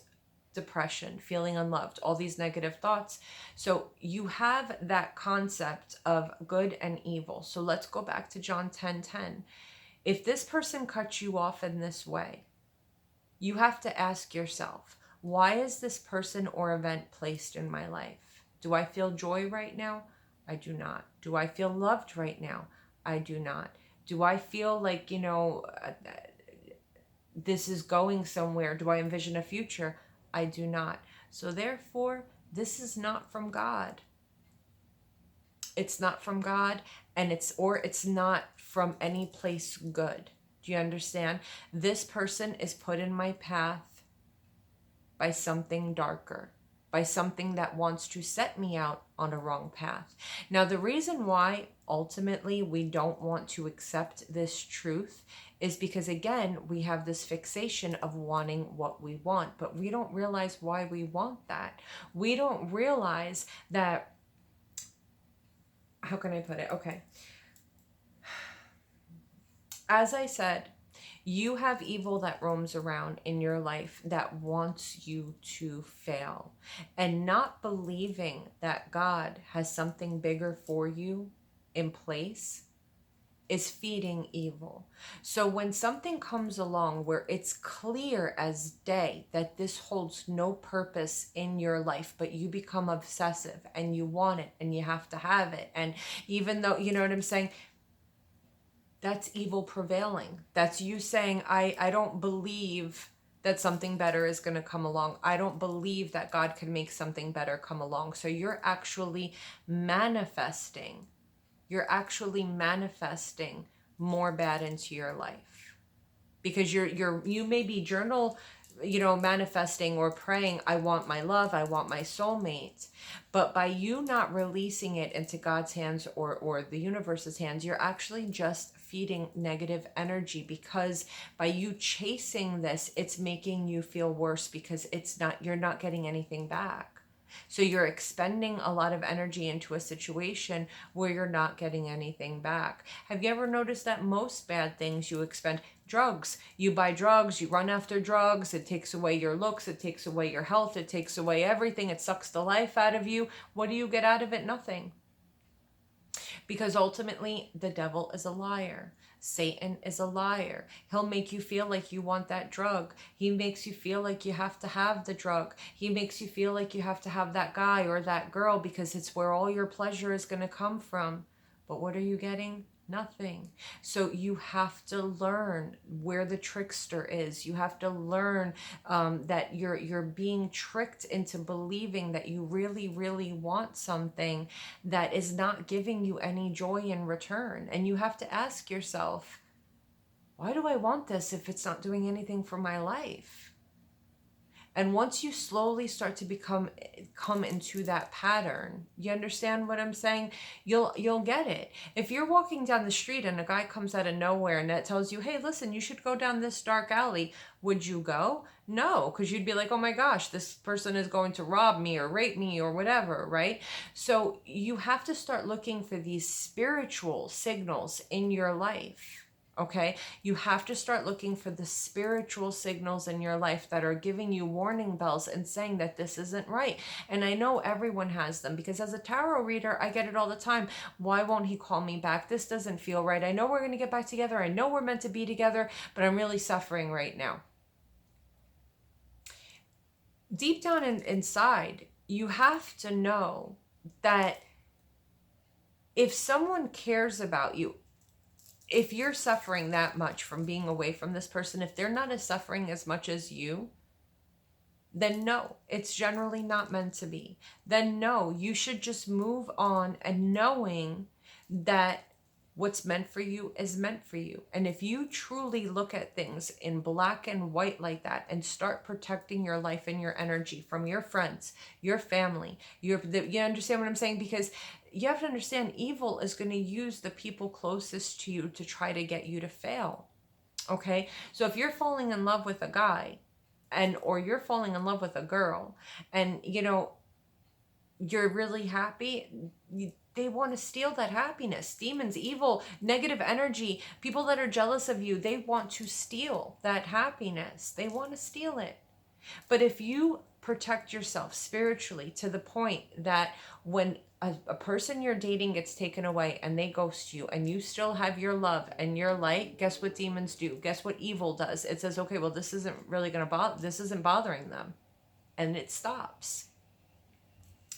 depression, feeling unloved, all these negative thoughts. So you have that concept of good and evil. So let's go back to John 10:10. If this person cuts you off in this way, you have to ask yourself, why is this person or event placed in my life? Do I feel joy right now? I do not. Do I feel loved right now? I do not. Do I feel like, this is going somewhere? Do I envision a future? I do not. So therefore, this is not from God. It's not from God, and it's not from any place good. Do you understand? This person is put in my path by something darker, by something that wants to set me out on a wrong path. Now, the reason why ultimately we don't want to accept this truth is because, again, we have this fixation of wanting what we want, but we don't realize why we want that. We don't realize that, how can I put it? Okay. As I said, you have evil that roams around in your life that wants you to fail, and not believing that God has something bigger for you in place is feeding evil. So when something comes along where it's clear as day that this holds no purpose in your life, but you become obsessive and you want it and you have to have it, and even though, you know what I'm saying, that's evil prevailing. That's you saying, I don't believe that something better is going to come along. I don't believe that God can make something better come along. So you're actually manifesting. You're actually manifesting more bad into your life. Because you may be manifesting or praying, I want my love, I want my soulmate. But by you not releasing it into God's hands or the universe's hands, you're actually just feeding negative energy, because by you chasing this, it's making you feel worse, because you're not getting anything back. So you're expending a lot of energy into a situation where you're not getting anything back. Have you ever noticed that most bad things you expend? Drugs. You buy drugs, you run after drugs, it takes away your looks, it takes away your health, it takes away everything, it sucks the life out of you. What do you get out of it? Nothing. Because ultimately, the devil is a liar. Satan is a liar. He'll make you feel like you want that drug. He makes you feel like you have to have the drug. He makes you feel like you have to have that guy or that girl, because it's where all your pleasure is going to come from. But what are you getting? Nothing. So you have to learn where the trickster is. You have to learn that you're being tricked into believing that you really, really want something that is not giving you any joy in return. And you have to ask yourself, why do I want this if it's not doing anything for my life? And once you slowly start to come into that pattern, you understand what I'm saying? You'll get it. If you're walking down the street and a guy comes out of nowhere and that tells you, hey, listen, you should go down this dark alley, would you go? No, because you'd be like, oh my gosh, this person is going to rob me or rape me or whatever, right? So you have to start looking for these spiritual signals in your life. Okay, you have to start looking for the spiritual signals in your life that are giving you warning bells and saying that this isn't right. And I know everyone has them, because as a tarot reader, I get it all the time. Why won't he call me back? This doesn't feel right. I know we're going to get back together. I know we're meant to be together, but I'm really suffering right now. Deep down inside, you have to know that if someone cares about you, if you're suffering that much from being away from this person, if they're not as suffering as much as you, then no, it's generally not meant to be. Then no, you should just move on, and knowing that what's meant for you is meant for you. And if you truly look at things in black and white like that, and start protecting your life and your energy from your friends, your family, you understand what I'm saying? Because you have to understand, evil is going to use the people closest to you to try to get you to fail. Okay? So if you're falling in love with a guy, or you're falling in love with a girl, and you're really happy, they want to steal that happiness. Demons, evil, negative energy, people that are jealous of you, they want to steal that happiness. They want to steal it. But if you protect yourself spiritually to the point that when a person you're dating gets taken away and they ghost you and you still have your love and your light, guess what demons do? Guess what evil does? It says, okay, well, this isn't really going to bother, this isn't bothering them. And it stops.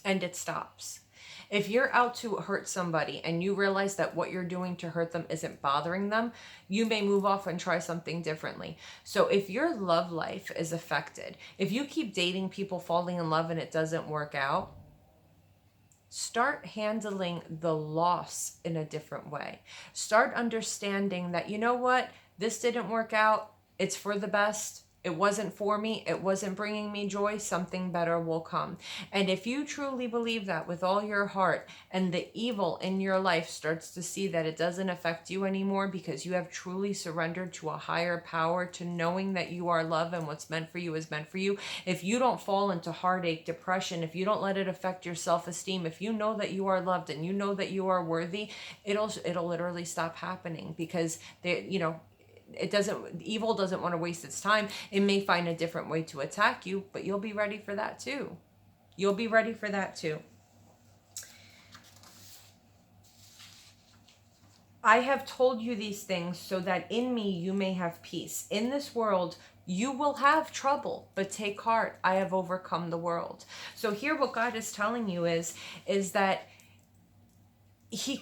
And it stops. If you're out to hurt somebody and you realize that what you're doing to hurt them isn't bothering them, you may move off and try something differently. So if your love life is affected, if you keep dating people, falling in love, and it doesn't work out, start handling the loss in a different way. Start understanding that, you know what, this didn't work out. It's for the best. It wasn't for me. It wasn't bringing me joy. Something better will come. And if you truly believe that with all your heart, and the evil in your life starts to see that it doesn't affect you anymore because you have truly surrendered to a higher power, to knowing that you are love and what's meant for you is meant for you. If you don't fall into heartache, depression, if you don't let it affect your self-esteem, if you know that you are loved and you know that you are worthy, it'll literally stop happening, because evil doesn't want to waste its time. It may find a different way to attack you, but you'll be ready for that too. You'll be ready for that too. I have told you these things so that in me you may have peace. In this world you will have trouble, but take heart, I have overcome the world. So here what God is telling you is that you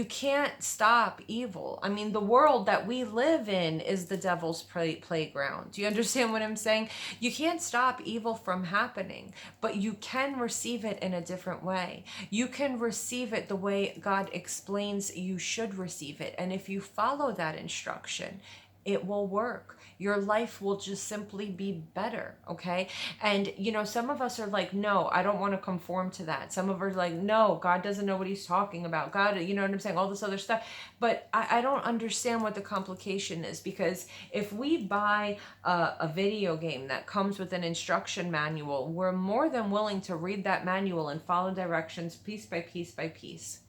can't stop evil. I mean, the world that we live in is the devil's playground. Do you understand what I'm saying? You can't stop evil from happening, but you can receive it in a different way. You can receive it the way God explains you should receive it. And if you follow that instruction, it will work. Your life will just simply be better, okay? And, some of us are like, no, I don't want to conform to that. Some of us are like, no, God doesn't know what he's talking about. God, you know what I'm saying? All this other stuff. But I don't understand what the complication is, because if we buy a video game that comes with an instruction manual, we're more than willing to read that manual and follow directions piece by piece by piece.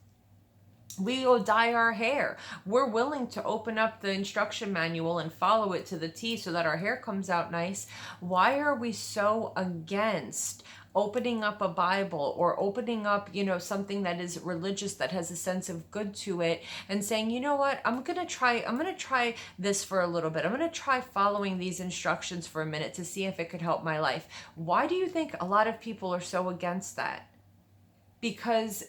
We go dye our hair. We're willing to open up the instruction manual and follow it to the T so that our hair comes out nice. Why are we so against opening up a Bible or opening up, something that is religious, that has a sense of good to it, and saying, you know what, I'm going to try this for a little bit. I'm going to try following these instructions for a minute to see if it could help my life. Why do you think a lot of people are so against that? Because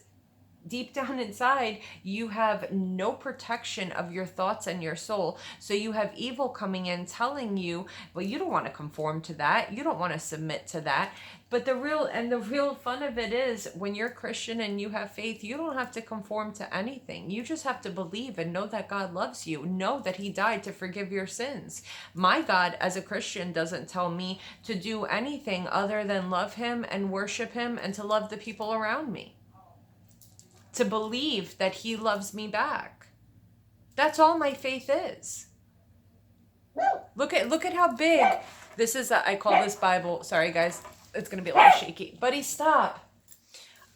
deep down inside, you have no protection of your thoughts and your soul. So you have evil coming in telling you, well, you don't want to conform to that. You don't want to submit to that. But the real fun of it is, when you're Christian and you have faith, you don't have to conform to anything. You just have to believe and know that God loves you. Know that he died to forgive your sins. My God, as a Christian, doesn't tell me to do anything other than love him and worship him and to love the people around me. To believe that he loves me back. That's all my faith is. Look at how big this is. I call this Bible. Sorry guys, it's gonna be a little shaky. Buddy, stop.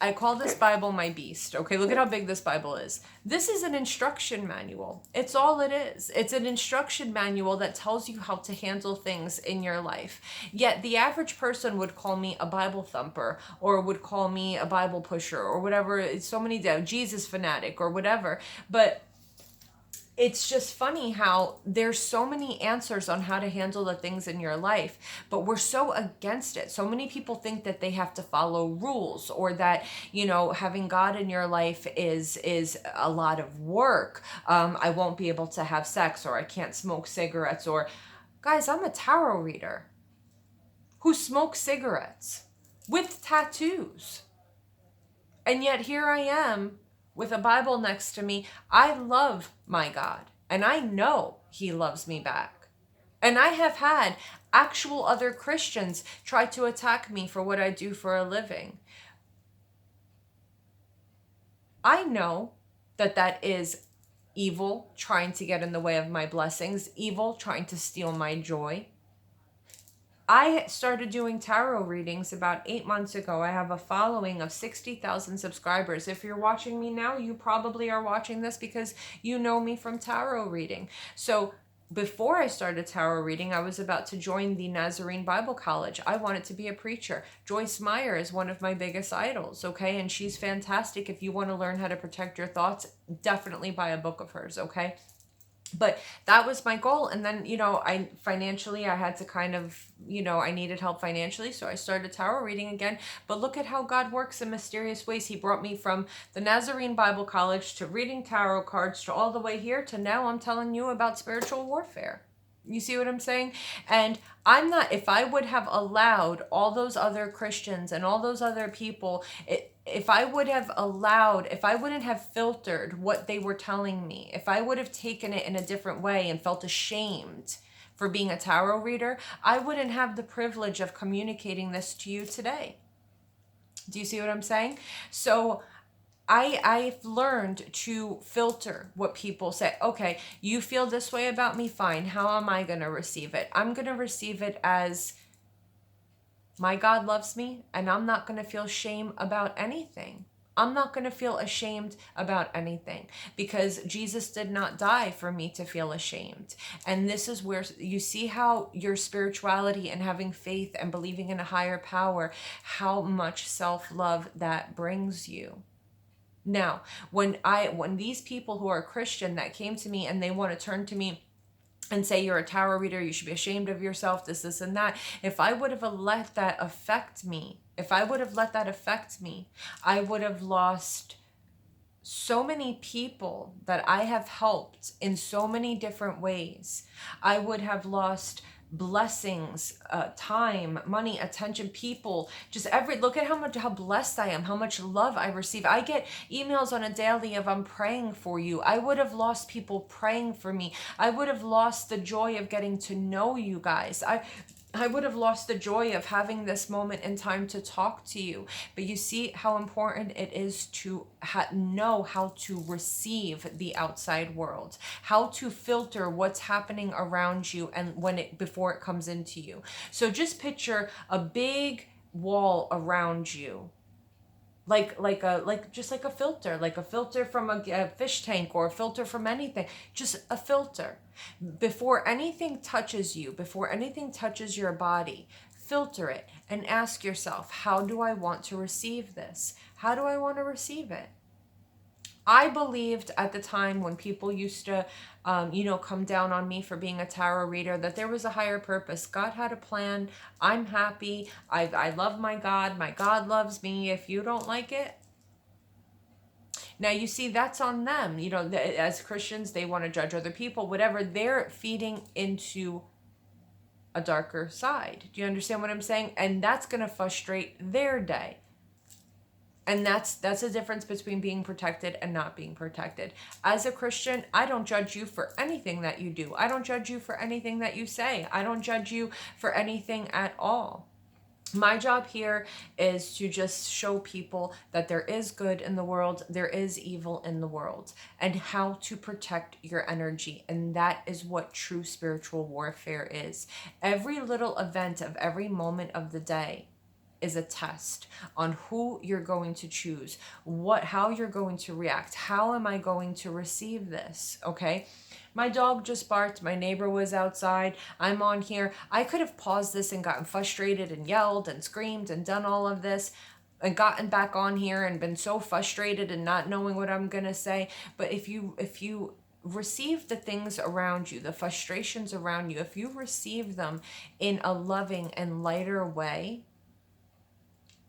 I call this Bible my beast. Okay, look at how big this Bible is. This is an instruction manual. It's all it is. It's an instruction manual that tells you how to handle things in your life. Yet the average person would call me a Bible thumper, or would call me a Bible pusher, or whatever. It's so many Jesus fanatic or whatever. But it's just funny how there's so many answers on how to handle the things in your life, but we're so against it. So many people think that they have to follow rules, or that, having God in your life is a lot of work. I won't be able to have sex, or I can't smoke cigarettes, or guys, I'm a tarot reader who smokes cigarettes with tattoos. And yet here I am with a Bible next to me. I love my God, and I know he loves me back. And I have had actual other Christians try to attack me for what I do for a living. I know that is evil trying to get in the way of my blessings, evil trying to steal my joy. I started doing tarot readings about 8 months ago. I have a following of 60,000 subscribers. If you're watching me now, you probably are watching this because you know me from tarot reading. So before I started tarot reading, I was about to join the Nazarene Bible College. I wanted to be a preacher. Joyce Meyer is one of my biggest idols, okay? And she's fantastic. If you want to learn how to protect your thoughts, definitely buy a book of hers, okay? But that was my goal. And then, I financially, I had to kind of, I needed help financially. So I started tarot reading again. But look at how God works in mysterious ways. He brought me from the Nazarene Bible College to reading tarot cards to all the way here to now I'm telling you about spiritual warfare. You see what I'm saying? And I'm not, if I would have allowed all those other Christians and all those other people, if I wouldn't have filtered what they were telling me, if I would have taken it in a different way and felt ashamed for being a tarot reader, I wouldn't have the privilege of communicating this to you today. Do you see what I'm saying? So I've learned to filter what people say. Okay, you feel this way about me, fine. How am I going to receive it? I'm going to receive it as my God loves me, and I'm not going to feel shame about anything. I'm not going to feel ashamed about anything because Jesus did not die for me to feel ashamed. And this is where you see how your spirituality and having faith and believing in a higher power, how much self-love that brings you. Now, when these people who are Christian that came to me and they want to turn to me and say, you're a tarot reader, you should be ashamed of yourself, this, and that. If I would have let that affect me, I would have lost so many people that I have helped in so many different ways. I would have lost blessings, time, money, attention, people, just look at how blessed I am, how much love I receive. I get emails on a daily of I'm praying for you. I would have lost people praying for me. I would have lost the joy of getting to know you guys. I would have lost the joy of having this moment in time to talk to you. But you see how important it is to know how to receive the outside world, how to filter what's happening around you and before it comes into you. So just picture a big wall around you. Just like a filter from a fish tank or a filter from anything, just a filter. Before anything touches you, before anything touches your body, filter it and ask yourself, how do I want to receive this? How do I want to receive it? I believed at the time when people used to, come down on me for being a tarot reader, that there was a higher purpose. God had a plan. I'm happy. I love my God. My God loves me. If you don't like it, now you see that's on them. As Christians, they want to judge other people, whatever. They're feeding into a darker side. Do you understand what I'm saying? And that's going to frustrate their day. And that's the difference between being protected and not being protected. As a Christian, I don't judge you for anything that you do. I don't judge you for anything that you say. I don't judge you for anything at all. My job here is to just show people that there is good in the world, there is evil in the world, and how to protect your energy. And that is what true spiritual warfare is. Every little event of every moment of the day is a test on who you're going to choose, how you're going to react. How am I going to receive this? Okay. My dog just barked. My neighbor was outside. I'm on here. I could have paused this and gotten frustrated and yelled and screamed and done all of this and gotten back on here and been so frustrated and not knowing what I'm going to say. But if you receive the things around you, the frustrations around you, if you receive them in a loving and lighter way,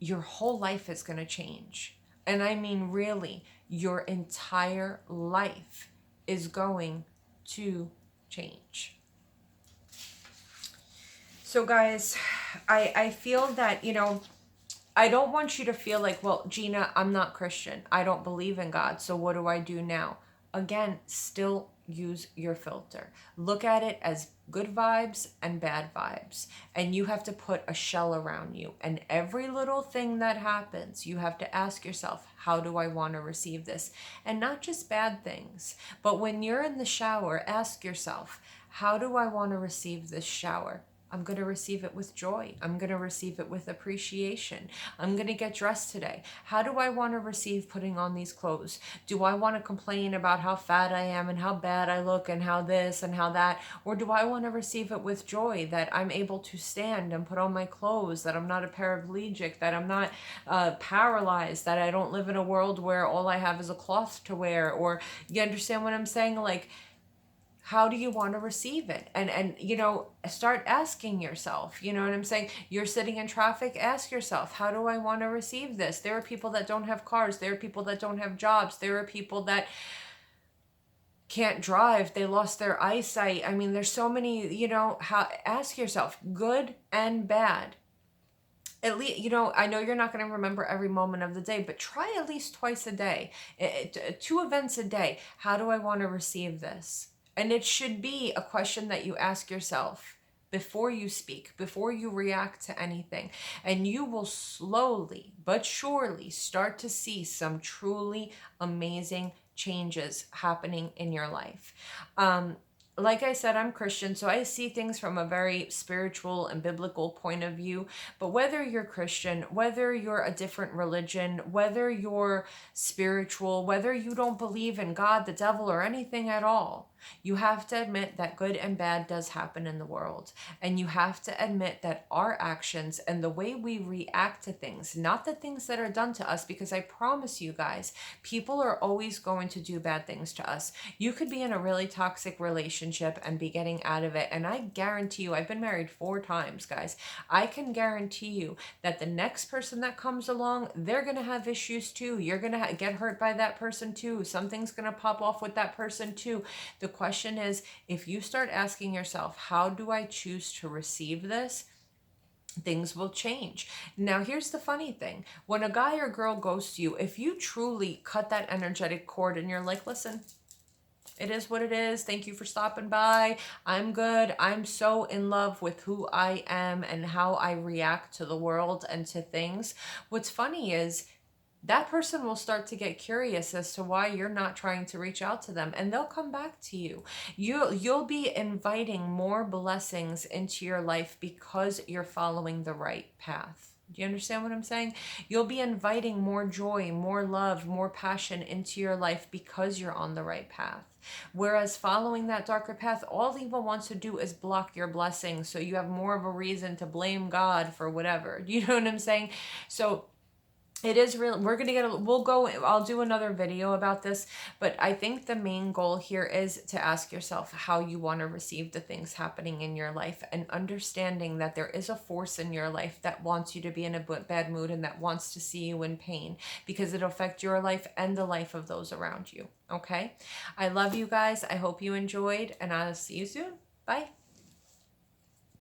your whole life is going to change. And I mean, really, your entire life is going to change. So guys, I feel that, I don't want you to feel like, well, Gina, I'm not Christian. I don't believe in God. So what do I do now? Again, still use your filter. Look at it as good vibes and bad vibes. And you have to put a shell around you. And every little thing that happens, you have to ask yourself, how do I want to receive this? And not just bad things, but when you're in the shower, ask yourself, how do I want to receive this shower? I'm going to receive it with joy. I'm going to receive it with appreciation. I'm going to get dressed today. How do I want to receive putting on these clothes? Do I want to complain about how fat I am and how bad I look and how this and how that? Or do I want to receive it with joy that I'm able to stand and put on my clothes, that I'm not a paraplegic, that I'm not paralyzed, that I don't live in a world where all I have is a cloth to wear? Or you understand what I'm saying? Like, how do you want to receive it? And you know, start asking yourself, you know what I'm saying? You're sitting in traffic, ask yourself, how do I want to receive this? There are people that don't have cars. There are people that don't have jobs. There are people that can't drive. They lost their eyesight. I mean, there's so many, you know, ask yourself, good and bad. At least, you know, I know you're not going to remember every moment of the day, but try at least twice a day, 2 events a day. How do I want to receive this? And it should be a question that you ask yourself before you speak, before you react to anything. And you will slowly but surely start to see some truly amazing changes happening in your life. Like I said, I'm Christian, so I see things from a very spiritual and biblical point of view. But whether you're Christian, whether you're a different religion, whether you're spiritual, whether you don't believe in God, the devil, or anything at all, you have to admit that good and bad does happen in the world. And you have to admit that our actions and the way we react to things, not the things that are done to us, because I promise you guys, people are always going to do bad things to us. You could be in a really toxic relationship and be getting out of it. And I guarantee you, I've been married 4 times, guys. I can guarantee you that the next person that comes along, they're going to have issues too. You're going to get hurt by that person too. Something's going to pop off with that person too. The question is, if you start asking yourself, how do I choose to receive this? Things will change. Now, here's the funny thing. When a guy or girl ghosts you, if you truly cut that energetic cord and you're like, listen, it is what it is. Thank you for stopping by. I'm good. I'm so in love with who I am and how I react to the world and to things. What's funny is that person will start to get curious as to why you're not trying to reach out to them, and they'll come back to you. You'll be inviting more blessings into your life because you're following the right path. Do you understand what I'm saying? You'll be inviting more joy, more love, more passion into your life because you're on the right path. Whereas following that darker path, all evil wants to do is block your blessings, so you have more of a reason to blame God for whatever. Do you know what I'm saying? So it is real. We're going to I'll do another video about this, but I think the main goal here is to ask yourself how you want to receive the things happening in your life, and understanding that there is a force in your life that wants you to be in a bad mood and that wants to see you in pain, because it'll affect your life and the life of those around you. Okay? I love you guys. I hope you enjoyed, and I'll see you soon. Bye.